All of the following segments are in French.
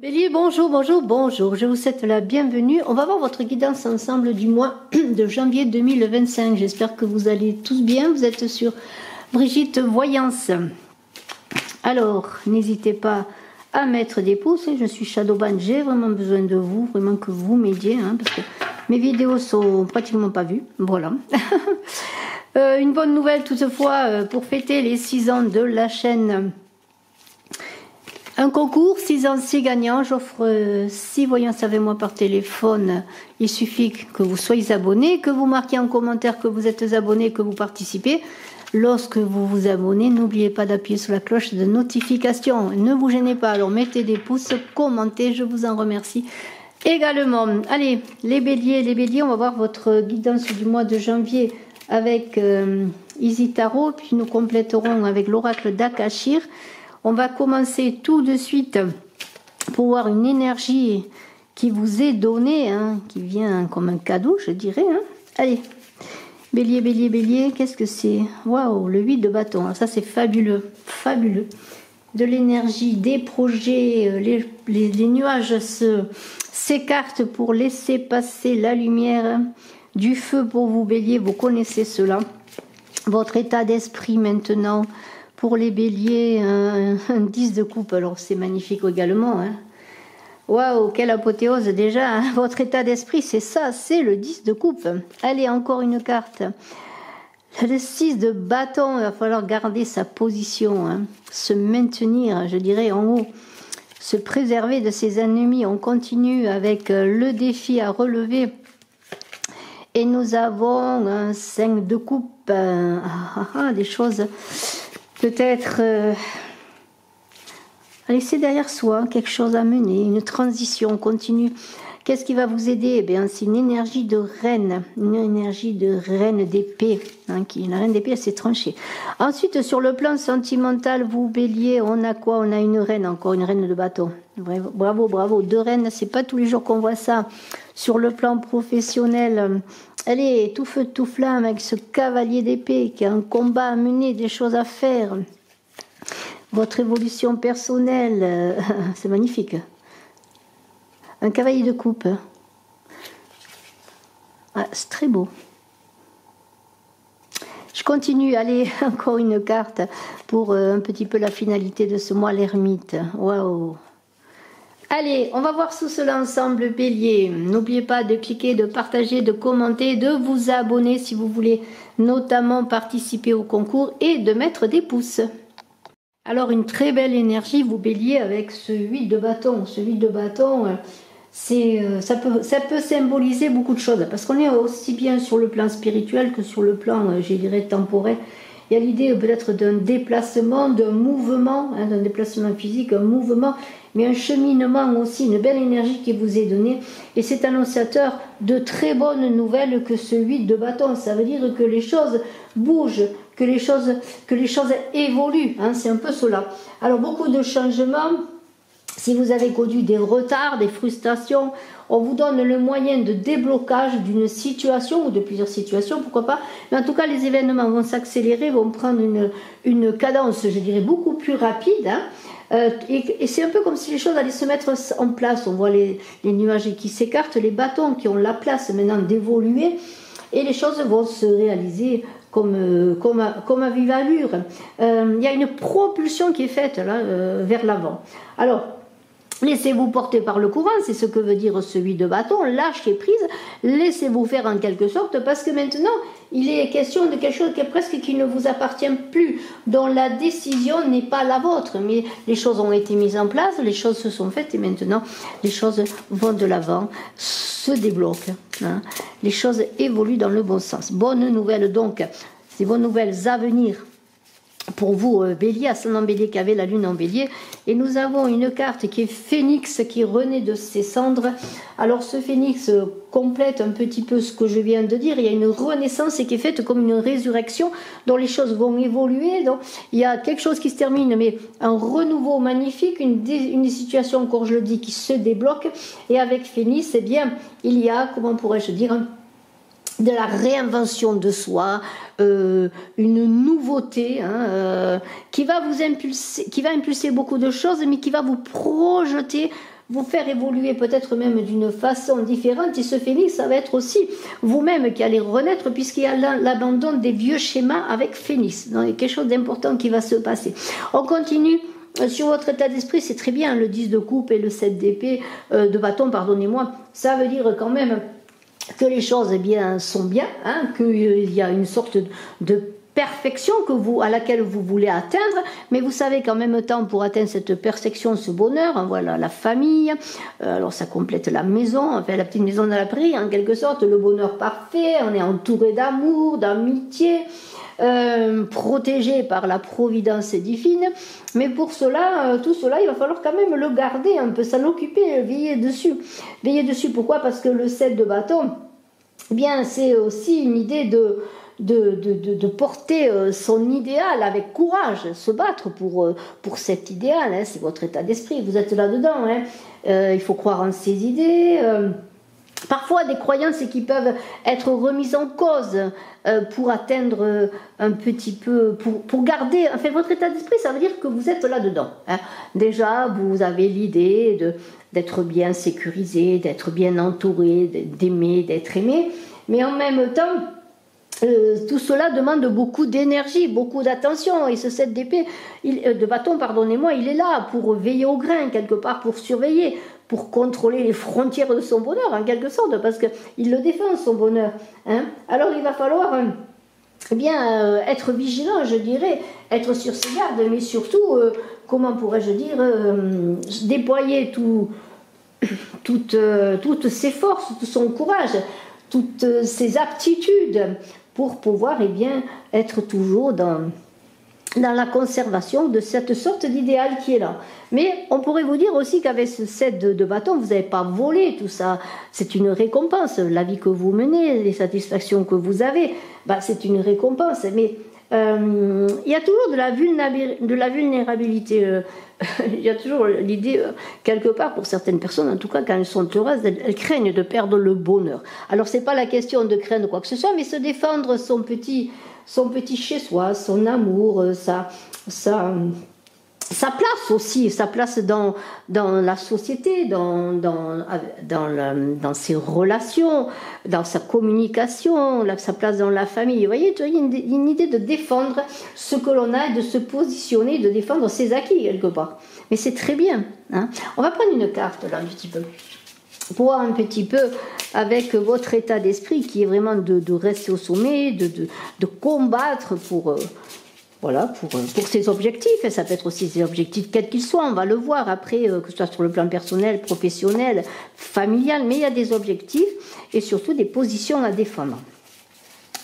Bélier, bonjour, bonjour, bonjour. Je vous souhaite la bienvenue. On va voir votre guidance ensemble du mois de janvier 2025. J'espère que vous allez tous bien. Vous êtes sur Brigitte Voyance. Alors, n'hésitez pas à mettre des pouces. Je suis Shadowban. J'ai vraiment besoin de vous, vraiment que vous m'aidiez, parce que mes vidéos sont pratiquement pas vues. Voilà. Une bonne nouvelle toutefois pour fêter les 6 ans de la chaîne. Un concours, 6 ans, 6 gagnants. J'offre 6 voyances avec moi par téléphone. Il suffit que vous soyez abonné, que vous marquiez en commentaire que vous êtes abonné, que vous participez. Lorsque vous vous abonnez, n'oubliez pas d'appuyer sur la cloche de notification. Ne vous gênez pas, alors mettez des pouces, commentez, je vous en remercie également. Allez, les béliers, on va voir votre guidance du mois de janvier avec Easy Tarot, puis nous compléterons avec l'oracle d'Akashir. On va commencer tout de suite pour voir une énergie qui vous est donnée, qui vient comme un cadeau, je dirais. Allez, bélier, qu'est-ce que c'est? Waouh, le 8 de bâton. Alors ça, c'est fabuleux, fabuleux. De l'énergie, des projets, les nuages s'écartent pour laisser passer la lumière. Du feu pour vous, bélier, vous connaissez cela. Votre état d'esprit maintenant. Pour les béliers, un 10 de coupe, alors c'est magnifique également. Waouh, quelle apothéose déjà. Votre état d'esprit, c'est ça, c'est le 10 de coupe. Allez, encore une carte. Le 6 de bâton, il va falloir garder sa position, se maintenir, je dirais, en haut. Se préserver de ses ennemis. On continue avec le défi à relever. Et nous avons un 5 de coupe. Des choses... Peut-être laisser derrière soi quelque chose à mener, une transition continue. Qu'est-ce qui va vous aider? Eh bien, c'est une énergie de reine d'épée. La reine d'épée, elle s'est tranchée. Ensuite, sur le plan sentimental, vous, bélier, on a quoi? On a une reine, encore une reine de bâton. Bravo, bravo. 2 reines, c'est pas tous les jours qu'on voit ça. Sur le plan professionnel, elle est tout feu, tout flamme avec ce cavalier d'épée qui a un combat à mener, des choses à faire. Votre évolution personnelle, c'est magnifique. Un cavalier de coupe. C'est très beau. Je continue. Allez, encore une carte pour un petit peu la finalité de ce mois, l'ermite. Waouh! Allez, on va voir tout cela ensemble, bélier. N'oubliez pas de cliquer, de partager, de commenter, de vous abonner si vous voulez notamment participer au concours et de mettre des pouces. Alors, une très belle énergie, vous, bélier, avec ce 8 de bâton. Ce 8 de bâton, ça peut symboliser beaucoup de choses. Parce qu'on est aussi bien sur le plan spirituel que sur le plan, je dirais, temporel. Il y a l'idée peut-être d'un déplacement, d'un mouvement, d'un déplacement physique, un mouvement, mais un cheminement aussi, une belle énergie qui vous est donnée. Et c'est annonciateur de très bonnes nouvelles que ce 8 de bâton. Ça veut dire que les choses bougent, que les choses évoluent. C'est un peu cela. Alors beaucoup de changements. Si vous avez connu des retards, des frustrations, on vous donne le moyen de déblocage d'une situation ou de plusieurs situations, pourquoi pas. Mais en tout cas, les événements vont s'accélérer, vont prendre une cadence, je dirais, beaucoup plus rapide. Et c'est un peu comme si les choses allaient se mettre en place. On voit les nuages qui s'écartent, les bâtons qui ont la place maintenant d'évoluer. Et les choses vont se réaliser comme à vive allure. Il y a une propulsion qui est faite là, vers l'avant. Alors, laissez-vous porter par le courant, c'est ce que veut dire ce 8 de bâton, lâchez prise, laissez-vous faire en quelque sorte, parce que maintenant, il est question de quelque chose qui ne vous appartient plus, dont la décision n'est pas la vôtre, mais les choses ont été mises en place, les choses se sont faites, et maintenant, les choses vont de l'avant, se débloquent. Les choses évoluent dans le bon sens. Bonne nouvelle donc, ces bonnes nouvelles à venir. Pour vous, bélier, ascendant bélier qui avait la lune en bélier. Et nous avons une carte qui est phénix, qui renaît de ses cendres. Alors ce phénix complète un petit peu ce que je viens de dire. Il y a une renaissance qui est faite comme une résurrection dont les choses vont évoluer. Donc il y a quelque chose qui se termine, mais un renouveau magnifique, une situation, comme je le dis, qui se débloque. Et avec phénix, eh bien, il y a, comment pourrais-je dire, de la réinvention de soi, une nouveauté qui va vous impulser, qui va impulser beaucoup de choses, mais qui va vous projeter vous faire évoluer peut-être même d'une façon différente. Et ce phénix, ça va être aussi vous-même qui allez renaître, puisqu'il y a l'abandon des vieux schémas avec phénix. Donc il y a quelque chose d'important qui va se passer. On continue. Sur votre état d'esprit, c'est très bien, le 10 de coupe et le 7 d'épée, de bâton, pardonnez-moi, ça veut dire quand même que les choses eh bien, sont bien, hein, qu'il y a une sorte de perfection à laquelle vous voulez atteindre, mais vous savez qu'en même temps, pour atteindre cette perfection, ce bonheur, hein, voilà, la famille, alors ça complète la maison, enfin la petite maison dans la prairie, en quelque sorte, le bonheur parfait, on est entouré d'amour, d'amitié, protégé par la providence divine, mais pour cela, tout cela, il va falloir quand même le garder un peu, s'en occuper, veiller dessus. Veiller dessus, pourquoi? Parce que le 7 de bâton, eh bien, c'est aussi une idée de porter son idéal avec courage, se battre pour cet idéal, hein, c'est votre état d'esprit, vous êtes là-dedans, hein. Il faut croire en ses idées, parfois des croyances qui peuvent être remises en cause pour atteindre un petit peu, pour garder, enfin votre état d'esprit, ça veut dire que vous êtes là-dedans, hein. Déjà, vous avez l'idée d'être bien sécurisé, d'être bien entouré, d'aimer, d'être aimé, mais en même temps, tout cela demande beaucoup d'énergie, beaucoup d'attention, et ce 7 d'épée, de bâton, pardonnez-moi, il est là pour veiller au grain, quelque part pour surveiller, pour contrôler les frontières de son bonheur, en quelque sorte, parce qu'il le défend, son bonheur, hein. Alors il va falloir eh bien, être vigilant, je dirais, être sur ses gardes, mais surtout, comment pourrais-je dire, déployer toutes ses forces, tout son courage, toutes ses aptitudes, pour pouvoir eh bien, être toujours dans la conservation de cette sorte d'idéal qui est là. Mais on pourrait vous dire aussi qu'avec ce 7 de bâton, vous n'avez pas volé tout ça. C'est une récompense. La vie que vous menez, les satisfactions que vous avez, bah, c'est une récompense. Mais il y a toujours de la vulnérabilité. Il y a toujours l'idée, quelque part, pour certaines personnes, en tout cas, quand elles sont heureuses, elles craignent de perdre le bonheur. Alors, ce n'est pas la question de craindre quoi que ce soit, mais se défendre son petit chez-soi, son amour, sa place aussi, sa place dans la société, dans ses relations, dans sa communication, sa place dans la famille. Vous voyez, il y a une idée de défendre ce que l'on a et de se positionner, de défendre ses acquis quelque part. Mais c'est très bien, hein. On va prendre une carte là un petit peu, pour voir un petit peu avec votre état d'esprit qui est vraiment de rester au sommet, de combattre pour ses objectifs. Et ça peut être aussi ses objectifs quels qu'ils soient, on va le voir après, que ce soit sur le plan personnel, professionnel, familial, mais il y a des objectifs et surtout des positions à défendre.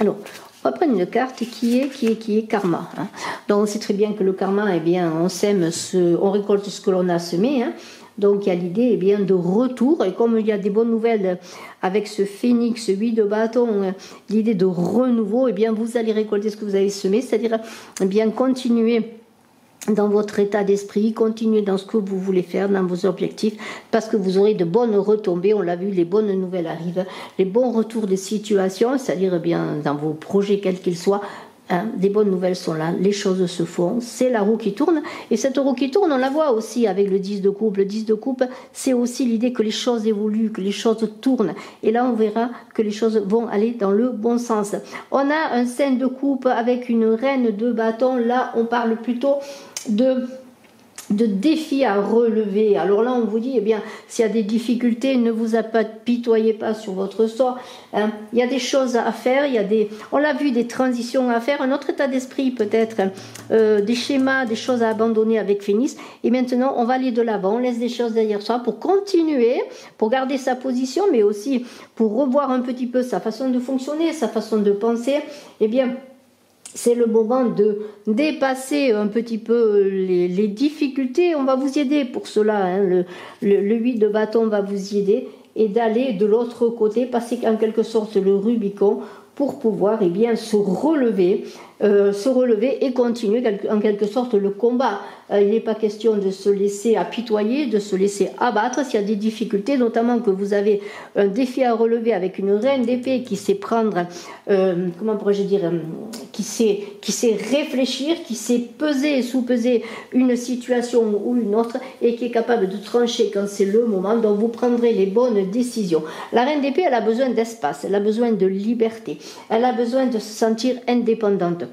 Alors, on va prendre une carte qui est karma, hein. Donc on sait très bien que le karma, eh bien, on récolte ce que l'on a semé, hein. Donc il y a l'idée eh bien, de retour, et comme il y a des bonnes nouvelles avec ce phénix, 8 de bâton, l'idée de renouveau, eh bien, vous allez récolter ce que vous avez semé, c'est-à-dire eh bien, continuer dans votre état d'esprit, continuer dans ce que vous voulez faire, dans vos objectifs, parce que vous aurez de bonnes retombées, on l'a vu, les bonnes nouvelles arrivent, les bons retours de situation, c'est-à-dire eh bien, dans vos projets quels qu'ils soient, hein, des bonnes nouvelles sont là, les choses se font, c'est la roue qui tourne, et cette roue qui tourne, on la voit aussi avec le 10 de coupe. Le 10 de coupe, c'est aussi l'idée que les choses évoluent, que les choses tournent, et là on verra que les choses vont aller dans le bon sens. On a un 5 de coupe avec une reine de bâton, là on parle plutôt de défis à relever. Alors là, on vous dit, eh bien, s'il y a des difficultés, ne vous apitoyez pas sur votre sort, hein. Il y a des choses à faire, on l'a vu, des transitions à faire, un autre état d'esprit peut-être, des schémas, des choses à abandonner avec Phénix. Et maintenant, on va aller de l'avant, on laisse des choses derrière soi pour continuer, pour garder sa position, mais aussi pour revoir un petit peu sa façon de fonctionner, sa façon de penser. Eh bien, c'est le moment de dépasser un petit peu les difficultés. On va vous y aider pour cela, hein. Le 8 de bâton va vous y aider, et d'aller de l'autre côté, passer en quelque sorte le Rubicon pour pouvoir eh bien, se relever se relever et continuer en quelque sorte le combat. Il n'est pas question de se laisser apitoyer, de se laisser abattre s'il y a des difficultés, notamment que vous avez un défi à relever avec une reine d'épée qui sait prendre, comment pourrais-je dire, qui sait réfléchir, qui sait peser et sous-peser une situation ou une autre et qui est capable de trancher quand c'est le moment, dont vous prendrez les bonnes décisions. La reine d'épée, elle a besoin d'espace, elle a besoin de liberté, elle a besoin de se sentir indépendante.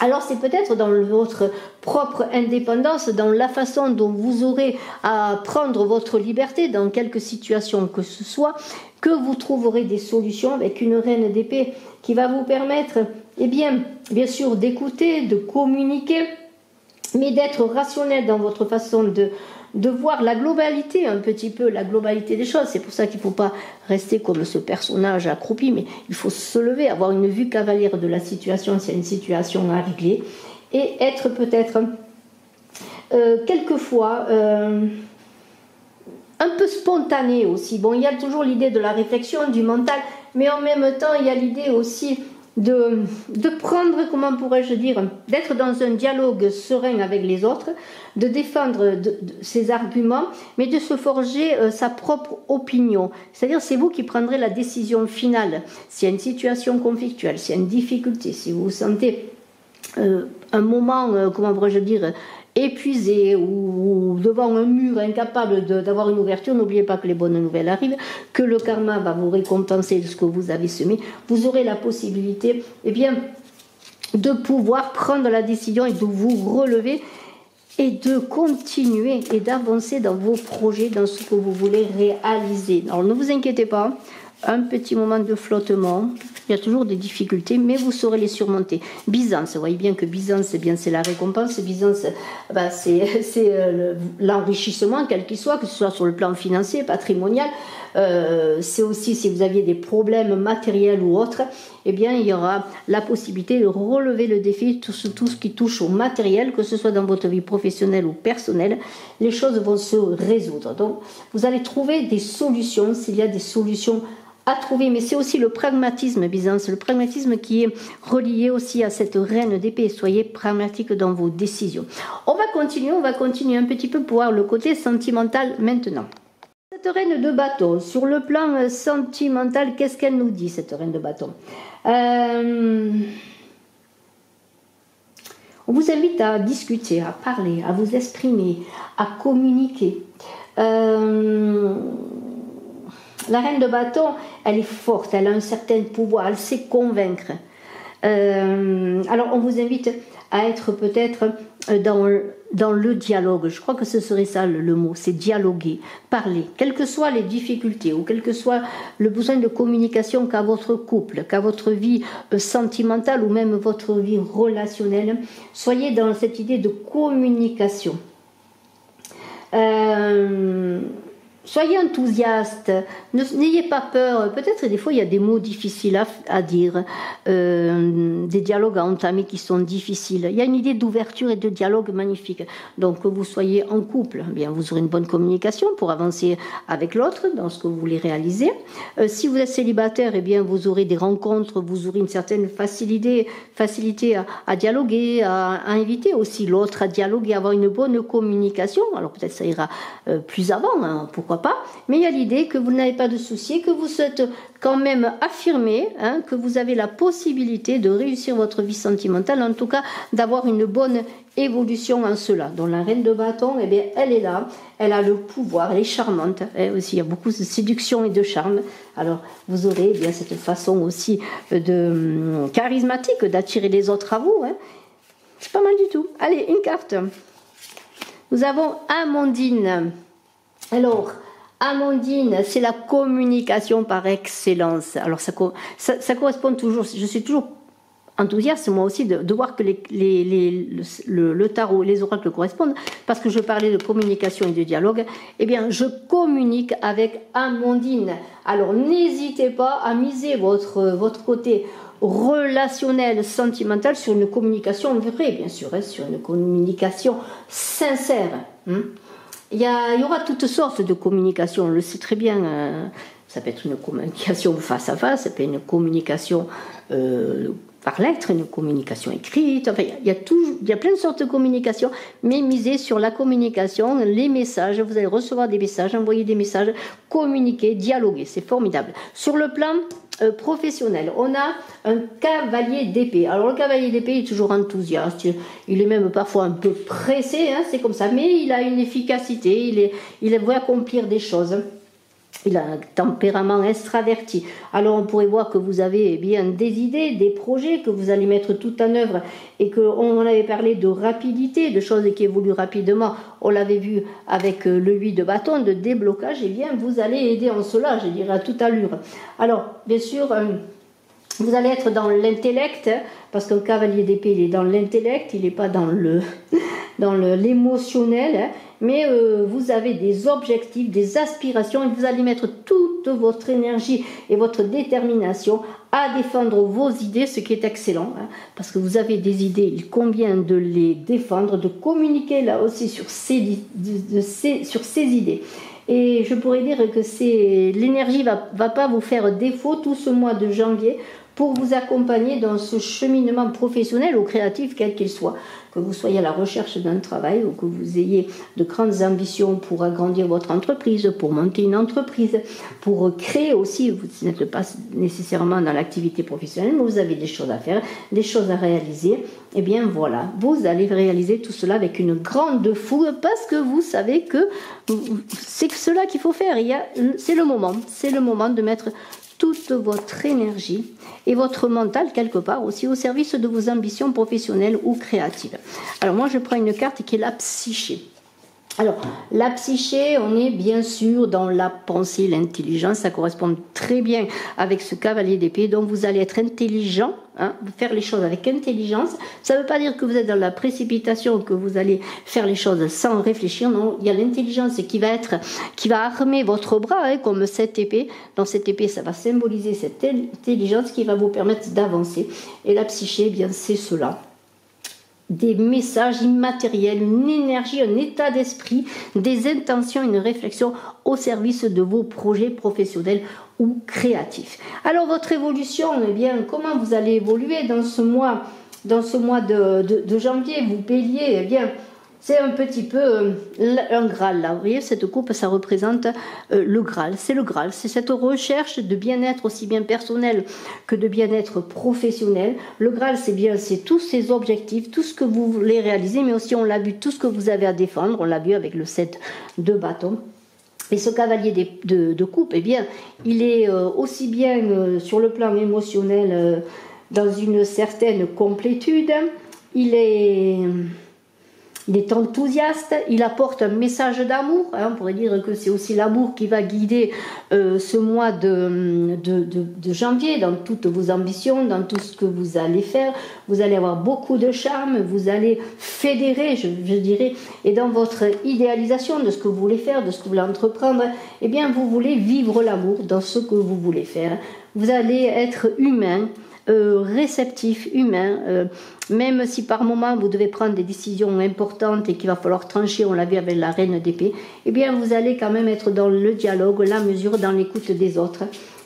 Alors c'est peut-être dans votre propre indépendance, dans la façon dont vous aurez à prendre votre liberté dans quelque situation que ce soit, que vous trouverez des solutions avec une reine d'épée qui va vous permettre, eh bien sûr, d'écouter, de communiquer, mais d'être rationnel dans votre façon de voir la globalité, un petit peu la globalité des choses. C'est pour ça qu'il ne faut pas rester comme ce personnage accroupi, mais il faut se lever, avoir une vue cavalière de la situation s'il y a une situation à régler, et être peut-être quelquefois un peu spontané aussi. Bon, il y a toujours l'idée de la réflexion, du mental, mais en même temps, il y a l'idée aussi de prendre, comment pourrais-je dire, d'être dans un dialogue serein avec les autres, de défendre ses arguments, mais de se forger sa propre opinion. C'est-à-dire, c'est vous qui prendrez la décision finale. S'il y a une situation conflictuelle, s'il y a une difficulté, si vous vous sentez un moment, comment pourrais-je dire, épuisé ou devant un mur incapable d'avoir une ouverture, n'oubliez pas que les bonnes nouvelles arrivent, que le karma va vous récompenser de ce que vous avez semé. Vous aurez la possibilité, eh bien, de pouvoir prendre la décision et de vous relever et de continuer et d'avancer dans vos projets, dans ce que vous voulez réaliser. Alors ne vous inquiétez pas, un petit moment de flottement, il y a toujours des difficultés, mais vous saurez les surmonter. Byzance, vous voyez bien que Byzance, eh bien, c'est la récompense. Byzance, ben, c'est l'enrichissement, quel qu'il soit, que ce soit sur le plan financier, patrimonial. C'est aussi, si vous aviez des problèmes matériels ou autres, eh bien, il y aura la possibilité de relever le défi, tout ce qui touche au matériel, que ce soit dans votre vie professionnelle ou personnelle. Les choses vont se résoudre. Donc, vous allez trouver des solutions, s'il y a des solutions à trouver, mais c'est aussi le pragmatisme, Byzance, le pragmatisme qui est relié aussi à cette reine d'épée. Soyez pragmatique dans vos décisions. On va continuer un petit peu pour voir le côté sentimental maintenant. Cette reine de bâton, sur le plan sentimental, qu'est-ce qu'elle nous dit, cette reine de bâton? On vous invite à discuter, à parler, à vous exprimer, à communiquer. La reine de bâton, elle est forte, elle a un certain pouvoir, elle sait convaincre. Alors on vous invite à être peut-être dans le dialogue. Je crois que ce serait ça le mot, c'est dialoguer, parler. Quelles que soient les difficultés ou quel que soit le besoin de communication qu'a votre couple, qu'a votre vie sentimentale ou même votre vie relationnelle, soyez dans cette idée de communication. Soyez enthousiaste, n'ayez pas peur. Peut-être des fois il y a des mots difficiles à dire, des dialogues à entamer qui sont difficiles. Il y a une idée d'ouverture et de dialogue magnifique. Donc que vous soyez en couple, eh bien vous aurez une bonne communication pour avancer avec l'autre dans ce que vous voulez réaliser. Si vous êtes célibataire, eh bien vous aurez des rencontres, vous aurez une certaine facilité à dialoguer, à inviter aussi l'autre à dialoguer, à avoir une bonne communication. Alors peut-être ça ira plus avant, hein, pourquoi pas, mais il y a l'idée que vous n'avez pas de soucis, que vous êtes quand même affirmé, hein, que vous avez la possibilité de réussir votre vie sentimentale, en tout cas d'avoir une bonne évolution en cela. Donc la reine de bâton, eh bien, elle est là, elle a le pouvoir, elle est charmante, elle aussi, il y a beaucoup de séduction et de charme. Alors vous aurez eh bien cette façon aussi charismatique d'attirer les autres à vous, hein. C'est pas mal du tout. Allez, une carte. Nous avons Amandine. Alors, Amandine, c'est la communication par excellence. Alors, ça correspond toujours, je suis toujours enthousiaste, moi aussi, de voir que le tarot, les oracles correspondent, parce que je parlais de communication et de dialogue. Eh bien, je communique avec Amandine. Alors, n'hésitez pas à miser votre côté relationnel, sentimental, sur une communication vraie, bien sûr, hein, sur une communication sincère. Il y aura toutes sortes de communications, on le sait très bien. Ça peut être une communication face à face, ça peut être une communication par lettre, une communication écrite, enfin, il y a plein de sortes de communication, mais misez sur la communication, les messages, vous allez recevoir des messages, envoyer des messages, communiquer, dialoguer, c'est formidable. Sur le plan professionnel, on a un cavalier d'épée. Alors le cavalier d'épée est toujours enthousiaste, il est même parfois un peu pressé, hein, c'est comme ça, mais il a une efficacité, il veut accomplir des choses. Il a un tempérament extraverti. Alors on pourrait voir que vous avez bien des idées, des projets que vous allez mettre tout en œuvre et qu'on avait parlé de rapidité, de choses qui évoluent rapidement. On l'avait vu avec le 8 de bâton, de déblocage. Et bien vous allez aider en cela, je dirais à toute allure. Alors bien sûr, vous allez être dans l'intellect, parce qu'un cavalier d'épée, il est dans l'intellect, il n'est pas dans l'émotionnel, mais vous avez des objectifs, des aspirations, et vous allez mettre toute votre énergie et votre détermination à défendre vos idées, ce qui est excellent, hein, parce que vous avez des idées, il convient de les défendre, de communiquer là aussi sur ces idées. Et je pourrais dire que l'énergie va pas vous faire défaut tout ce mois de janvier pour vous accompagner dans ce cheminement professionnel ou créatif, quel qu'il soit. Que vous soyez à la recherche d'un travail ou que vous ayez de grandes ambitions pour agrandir votre entreprise, pour monter une entreprise, pour créer aussi, vous n'êtes pas nécessairement dans l'activité professionnelle, mais vous avez des choses à faire, des choses à réaliser, et bien voilà, vous allez réaliser tout cela avec une grande fougue parce que vous savez que c'est cela qu'il faut faire. C'est le moment de mettre toute votre énergie et votre mental quelque part aussi au service de vos ambitions professionnelles ou créatives. Alors moi je prends une carte qui est la psyché. Alors la psyché, on est bien sûr dans la pensée, l'intelligence, ça correspond très bien avec ce cavalier d'épée, donc vous allez être intelligent, hein, faire les choses avec intelligence. Ça ne veut pas dire que vous êtes dans la précipitation, que vous allez faire les choses sans réfléchir, non, il y a l'intelligence qui va armer votre bras, hein, comme cette épée. Dans cette épée, ça va symboliser cette intelligence qui va vous permettre d'avancer. Et la psyché, eh bien c'est cela. Des messages immatériels, une énergie, un état d'esprit, des intentions, une réflexion au service de vos projets professionnels ou créatifs. Alors votre évolution, eh bien, comment vous allez évoluer dans ce mois de janvier, vous Bélier, eh bien, c'est un petit peu un Graal là. Vous voyez, cette coupe, ça représente le Graal. C'est le Graal, c'est cette recherche de bien-être aussi bien personnel que de bien-être professionnel. Le Graal, c'est tous ces objectifs, tout ce que vous voulez réaliser, mais aussi on l'a vu, tout ce que vous avez à défendre. On l'a vu avec le 7 de bâton. Et ce cavalier de coupe, eh bien, il est aussi bien sur le plan émotionnel dans une certaine complétude. Il est enthousiaste, il apporte un message d'amour, hein, on pourrait dire que c'est aussi l'amour qui va guider ce mois de janvier dans toutes vos ambitions, dans tout ce que vous allez faire. Vous allez avoir beaucoup de charme, vous allez fédérer, je dirais, et dans votre idéalisation de ce que vous voulez faire, de ce que vous voulez entreprendre, eh bien vous voulez vivre l'amour dans ce que vous voulez faire. Vous allez être humain, réceptif, humain, même si par moment vous devez prendre des décisions importantes et qu'il va falloir trancher, on l'a vu avec la reine d'épée, eh bien vous allez quand même être dans le dialogue, la mesure, dans l'écoute des autres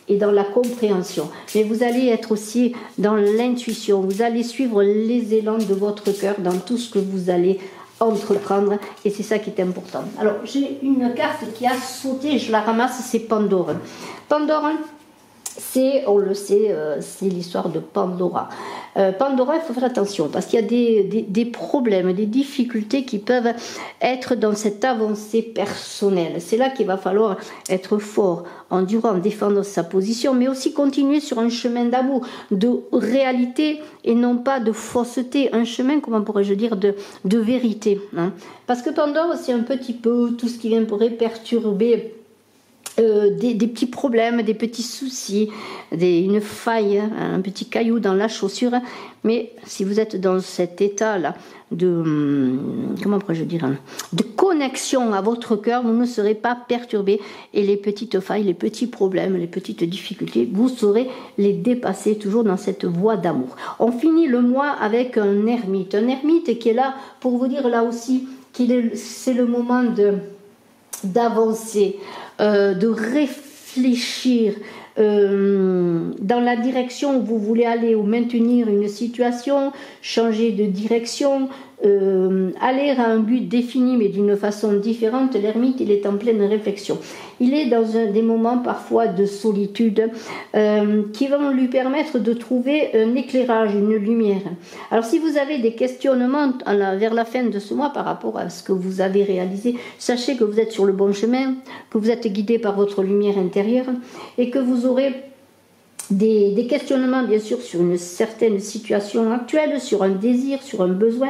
et dans la compréhension. Mais vous allez être aussi dans l'intuition, vous allez suivre les élans de votre cœur dans tout ce que vous allez entreprendre, et c'est ça qui est important. Alors j'ai une carte qui a sauté, je la ramasse, c'est Pandore. Pandore, on le sait, c'est l'histoire de Pandora. Pandora, il faut faire attention parce qu'il y a des problèmes, des difficultés qui peuvent être dans cette avancée personnelle. C'est là qu'il va falloir être fort, endurant, défendre sa position, mais aussi continuer sur un chemin d'amour, de réalité et non pas de fausseté. Un chemin, comment pourrais-je dire, de vérité. Hein. Parce que Pandora, c'est un petit peu tout ce qui vient pourrait perturber des petits problèmes, des petits soucis, une faille, un petit caillou dans la chaussure. Mais si vous êtes dans cet état-là comment pourrais-je dire, de connexion à votre cœur, vous ne serez pas perturbé et les petites failles, les petits problèmes, les petites difficultés, vous saurez les dépasser toujours dans cette voie d'amour. On finit le mois avec un ermite qui est là pour vous dire là aussi c'est le moment d'avancer, de réfléchir, dans la direction où vous voulez aller ou maintenir une situation, changer de direction, aller à un but défini mais d'une façon différente. L'ermite, il est en pleine réflexion. Il est dans des moments parfois de solitude qui vont lui permettre de trouver un éclairage, une lumière. Alors si vous avez des questionnements vers la fin de ce mois par rapport à ce que vous avez réalisé, sachez que vous êtes sur le bon chemin, que vous êtes guidé par votre lumière intérieure et que vous aurez des questionnements bien sûr sur une certaine situation actuelle, sur un désir, sur un besoin,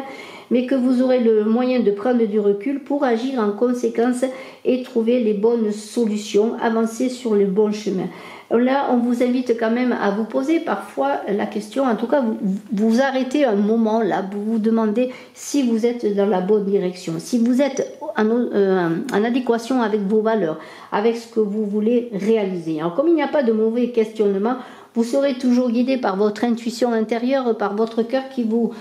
mais que vous aurez le moyen de prendre du recul pour agir en conséquence et trouver les bonnes solutions, avancer sur le bon chemin. Là, on vous invite quand même à vous poser parfois la question, en tout cas, vous arrêtez un moment là, vous vous demandez si vous êtes dans la bonne direction, si vous êtes en adéquation avec vos valeurs, avec ce que vous voulez réaliser. Alors, comme il n'y a pas de mauvais questionnement, vous serez toujours guidé par votre intuition intérieure, par votre cœur qui vous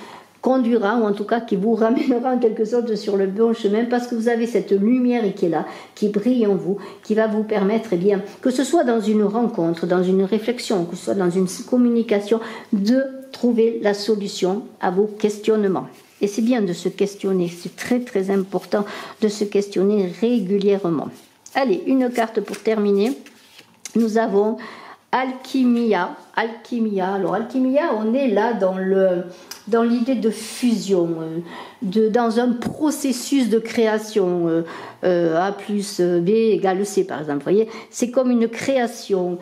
conduira, ou en tout cas qui vous ramènera en quelque sorte sur le bon chemin, parce que vous avez cette lumière qui est là, qui brille en vous, qui va vous permettre, eh bien, que ce soit dans une rencontre, dans une réflexion, que ce soit dans une communication, de trouver la solution à vos questionnements. Et c'est bien de se questionner, c'est très très important de se questionner régulièrement. Allez, une carte pour terminer. Nous avons Alchimia. Alors Alchimia, on est là dans l'idée de fusion, dans un processus de création, A plus B égale C par exemple. Vous voyez, c'est comme une création,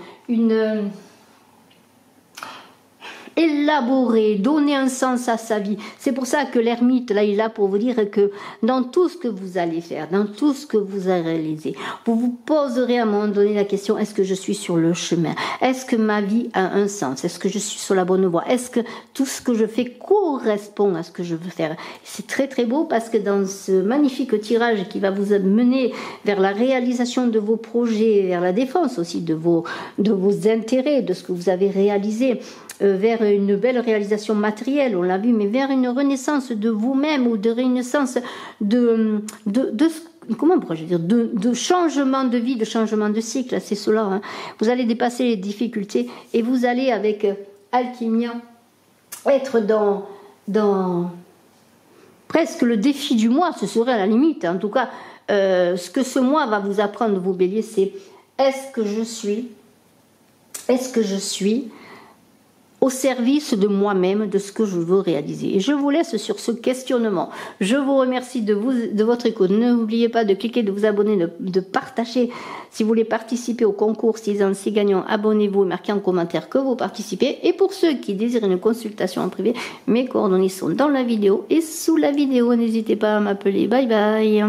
élaborer, donner un sens à sa vie. C'est pour ça que l'ermite, là, il est là pour vous dire que dans tout ce que vous allez faire, dans tout ce que vous allez réaliser, vous vous poserez à un moment donné la question, est-ce que je suis sur le chemin? Est-ce que ma vie a un sens? Est-ce que je suis sur la bonne voie? Est-ce que tout ce que je fais correspond à ce que je veux faire? C'est très très beau parce que dans ce magnifique tirage qui va vous mener vers la réalisation de vos projets, vers la défense aussi de vos intérêts, de ce que vous avez réalisé, vers une belle réalisation matérielle, on l'a vu, mais vers une renaissance de vous-même ou de renaissance comment pourrais-je dire, de changement de vie, de changement de cycle, c'est cela. Hein. Vous allez dépasser les difficultés et vous allez avec Alchimia être dans presque le défi du mois, ce serait à la limite. En tout cas, ce que ce mois va vous apprendre, vous béliers, c'est est-ce que je suis au service de moi-même, de ce que je veux réaliser. Et je vous laisse sur ce questionnement. Je vous remercie de votre écoute. N'oubliez pas de cliquer, de vous abonner, de partager. Si vous voulez participer au concours 6 ans, 6 gagnants, abonnez-vous et marquez en commentaire que vous participez. Et pour ceux qui désirent une consultation en privé, mes coordonnées sont dans la vidéo et sous la vidéo. N'hésitez pas à m'appeler. Bye bye.